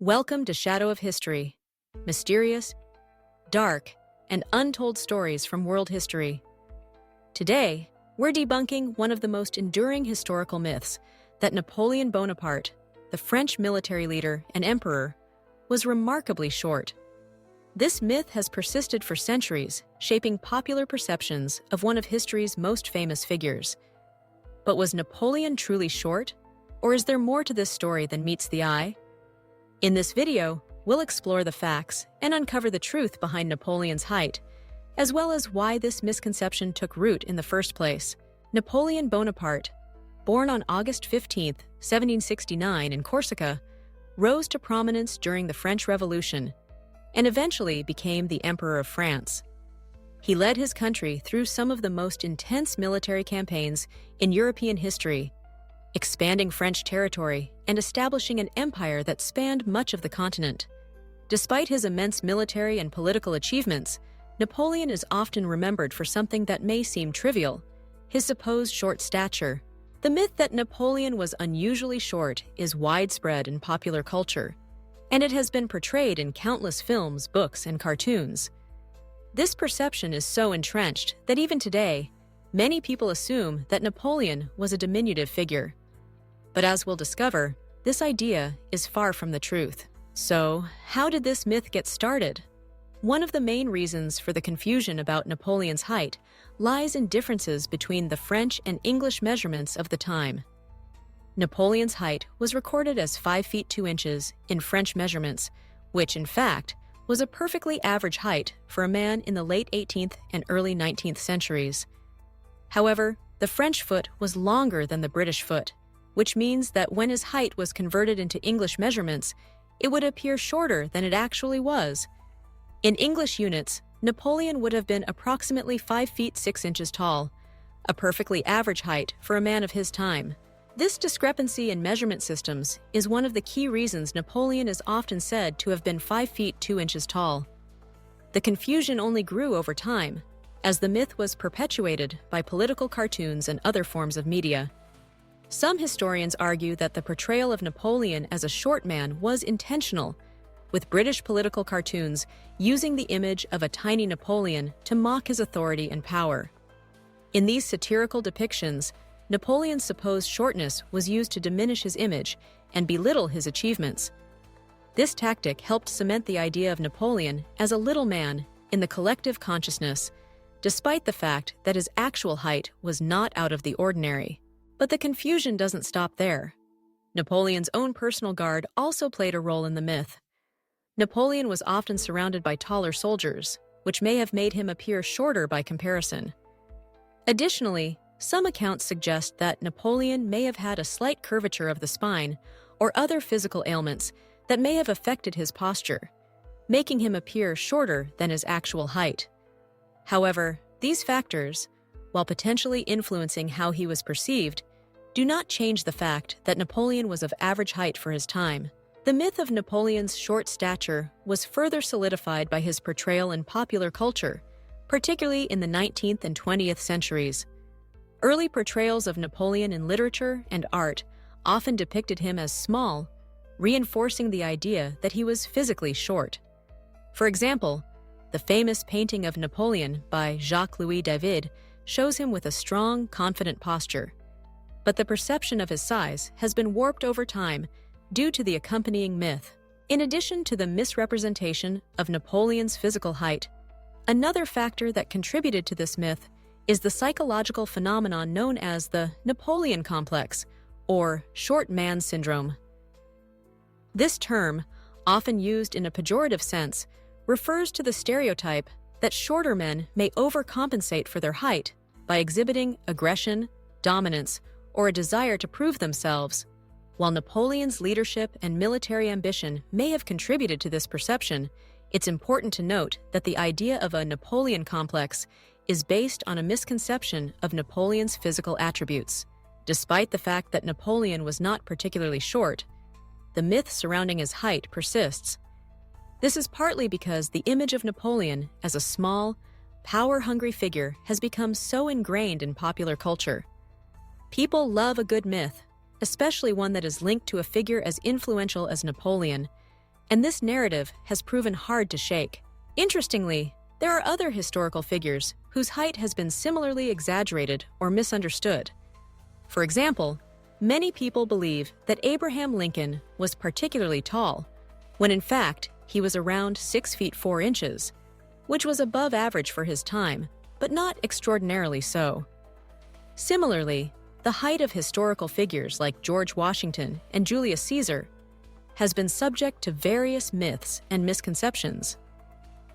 Welcome to Shadow of History, mysterious, dark, and untold stories from world history. Today, we're debunking one of the most enduring historical myths, that Napoleon Bonaparte, the French military leader and emperor, was remarkably short. This myth has persisted for centuries, shaping popular perceptions of one of history's most famous figures. But was Napoleon truly short? Or is there more to this story than meets the eye? In this video, we'll explore the facts and uncover the truth behind Napoleon's height, as well as why this misconception took root in the first place. Napoleon Bonaparte, born on August 15, 1769 in Corsica, rose to prominence during the French Revolution and eventually became the Emperor of France. He led his country through some of the most intense military campaigns in European history, expanding French territory and establishing an empire that spanned much of the continent. Despite his immense military and political achievements, Napoleon is often remembered for something that may seem trivial: his supposed short stature. The myth that Napoleon was unusually short is widespread in popular culture, and it has been portrayed in countless films, books, and cartoons. This perception is so entrenched that even today, many people assume that Napoleon was a diminutive figure. But as we'll discover, this idea is far from the truth. So, how did this myth get started? One of the main reasons for the confusion about Napoleon's height lies in differences between the French and English measurements of the time. Napoleon's height was recorded as 5 feet 2 inches in French measurements, which, in fact, was a perfectly average height for a man in the late 18th and early 19th centuries. However, the French foot was longer than the British foot, which means that when his height was converted into English measurements, it would appear shorter than it actually was. In English units, Napoleon would have been approximately 5 feet 6 inches tall, a perfectly average height for a man of his time. This discrepancy in measurement systems is one of the key reasons Napoleon is often said to have been 5 feet 2 inches tall. The confusion only grew over time, as the myth was perpetuated by political cartoons and other forms of media. Some historians argue that the portrayal of Napoleon as a short man was intentional, with British political cartoons using the image of a tiny Napoleon to mock his authority and power. In these satirical depictions, Napoleon's supposed shortness was used to diminish his image and belittle his achievements. This tactic helped cement the idea of Napoleon as a little man in the collective consciousness, despite the fact that his actual height was not out of the ordinary. But the confusion doesn't stop there. Napoleon's own personal guard also played a role in the myth. Napoleon was often surrounded by taller soldiers, which may have made him appear shorter by comparison. Additionally, some accounts suggest that Napoleon may have had a slight curvature of the spine or other physical ailments that may have affected his posture, making him appear shorter than his actual height. However, these factors, while potentially influencing how he was perceived, do not change the fact that Napoleon was of average height for his time. The myth of Napoleon's short stature was further solidified by his portrayal in popular culture, particularly in the 19th and 20th centuries. Early portrayals of Napoleon in literature and art often depicted him as small, reinforcing the idea that he was physically short. For example, the famous painting of Napoleon by Jacques-Louis David shows him with a strong, confident posture. But the perception of his size has been warped over time due to the accompanying myth. In addition to the misrepresentation of Napoleon's physical height, another factor that contributed to this myth is the psychological phenomenon known as the Napoleon complex, or short man syndrome. This term, often used in a pejorative sense, refers to the stereotype that shorter men may overcompensate for their height by exhibiting aggression, dominance, or a desire to prove themselves. While Napoleon's leadership and military ambition may have contributed to this perception, it's important to note that the idea of a Napoleon complex is based on a misconception of Napoleon's physical attributes. Despite the fact that Napoleon was not particularly short, the myth surrounding his height persists. This is partly because the image of Napoleon as a small, power-hungry figure has become so ingrained in popular culture. People love a good myth, especially one that is linked to a figure as influential as Napoleon, and this narrative has proven hard to shake. Interestingly, there are other historical figures whose height has been similarly exaggerated or misunderstood. For example, many people believe that Abraham Lincoln was particularly tall, when in fact he was around 6 feet 4 inches, which was above average for his time, but not extraordinarily so. Similarly, the height of historical figures like George Washington and Julius Caesar has been subject to various myths and misconceptions.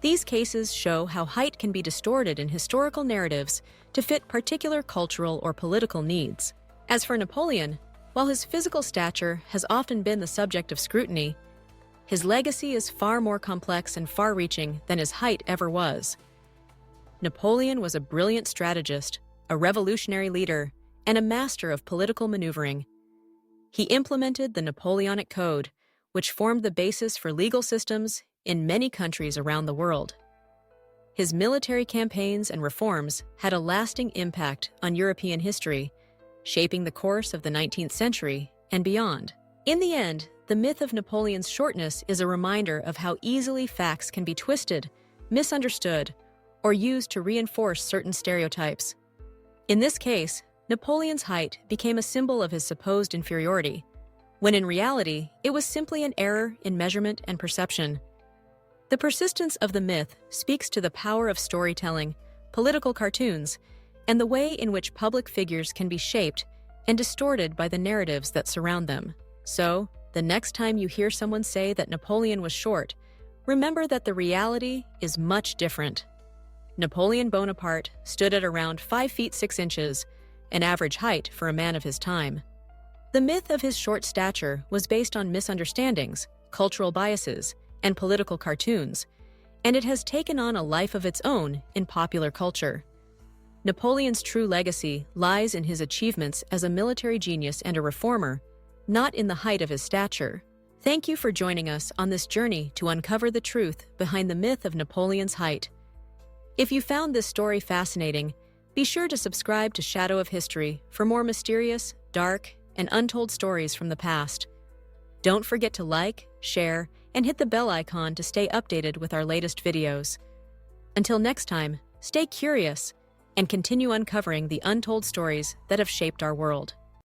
These cases show how height can be distorted in historical narratives to fit particular cultural or political needs. As for Napoleon, while his physical stature has often been the subject of scrutiny, his legacy is far more complex and far-reaching than his height ever was. Napoleon was a brilliant strategist, a revolutionary leader, and a master of political maneuvering. He implemented the Napoleonic Code, which formed the basis for legal systems in many countries around the world. His military campaigns and reforms had a lasting impact on European history, shaping the course of the 19th century and beyond. In the end, the myth of Napoleon's shortness is a reminder of how easily facts can be twisted, misunderstood, or used to reinforce certain stereotypes. In this case, Napoleon's height became a symbol of his supposed inferiority, when in reality, it was simply an error in measurement and perception. The persistence of the myth speaks to the power of storytelling, political cartoons, and the way in which public figures can be shaped and distorted by the narratives that surround them. So, the next time you hear someone say that Napoleon was short, remember that the reality is much different. Napoleon Bonaparte stood at around 5 feet 6 inches, an average height for a man of his time. The myth of his short stature was based on misunderstandings, cultural biases, and political cartoons, and it has taken on a life of its own in popular culture. Napoleon's true legacy lies in his achievements as a military genius and a reformer, not in the height of his stature. Thank you for joining us on this journey to uncover the truth behind the myth of Napoleon's height. If you found this story fascinating, be sure to subscribe to Shadow of History for more mysterious, dark, and untold stories from the past. Don't forget to like, share, and hit the bell icon to stay updated with our latest videos. Until next time, stay curious and continue uncovering the untold stories that have shaped our world.